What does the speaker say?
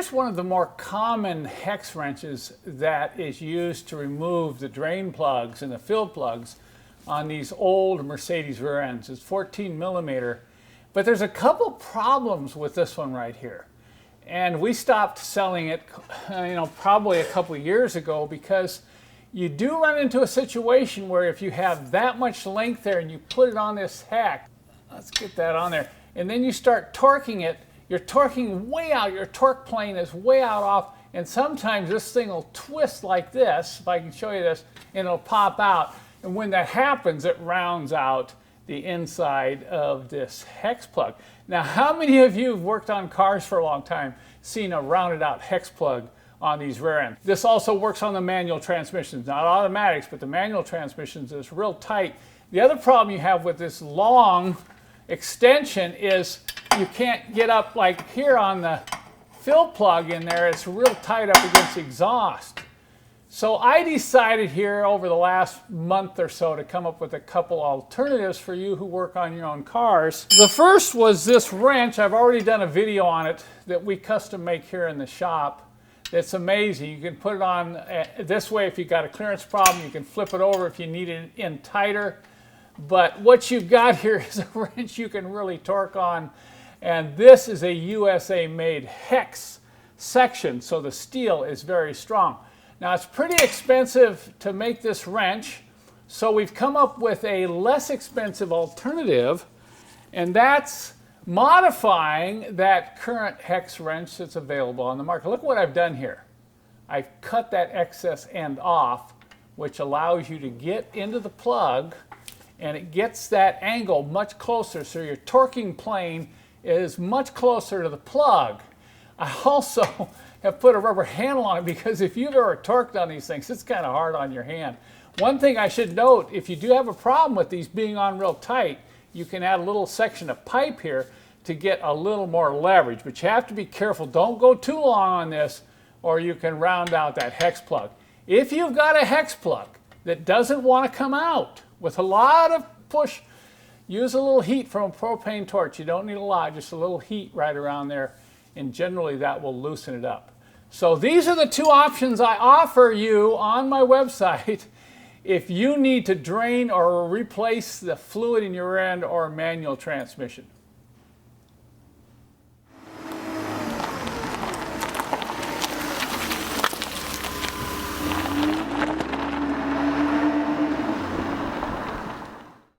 Here's one of the more common hex wrenches that is used to remove the drain plugs and the fill plugs on these old Mercedes rear ends. It's 14 millimeter, but there's a couple problems with this one right here. And we stopped selling it, probably a couple years ago, because you do run into a situation where if you have that much length there and you put it on this hex, let's get that on there, and then you start torquing it, you're torquing way out, your torque plane is way out off, and sometimes this thing will twist like this, if I can show you this, and it'll pop out. And when that happens, it rounds out the inside of this hex plug. Now, how many of you have worked on cars for a long time seen a rounded out hex plug on these rear ends? This also works on the manual transmissions, not automatics, but the manual transmissions is real tight. The other problem you have with this long extension is you can't get up like here on the fill plug in there. It's real tight up against the exhaust. So I decided here over the last month or so to come up with a couple alternatives for you who work on your own cars. The first was this wrench. I've already done a video on it that we custom make here in the shop. It's amazing. You can put it on this way if you've got a clearance problem. You can flip it over if you need it in tighter. But what you've got here is a wrench you can really torque on. And this is a USA made hex section, so the steel is very strong. Now, it's pretty expensive to make this wrench, so we've come up with a less expensive alternative, and that's modifying that current hex wrench that's available on the market. Look what I've done here. I've cut that excess end off, which allows you to get into the plug, and it gets that angle much closer, so your torquing plane is much closer to the plug. I also have put a rubber handle on it because if you've ever torqued on these things, it's kind of hard on your hand. One thing I should note, if you do have a problem with these being on real tight, you can add a little section of pipe here to get a little more leverage, but you have to be careful. Don't go too long on this or you can round out that hex plug. If you've got a hex plug that doesn't want to come out with a lot of push, use a little heat from a propane torch. You don't need a lot, just a little heat right around there, and generally that will loosen it up. So these are the two options I offer you on my website if you need to drain or replace the fluid in your rear end or a manual transmission.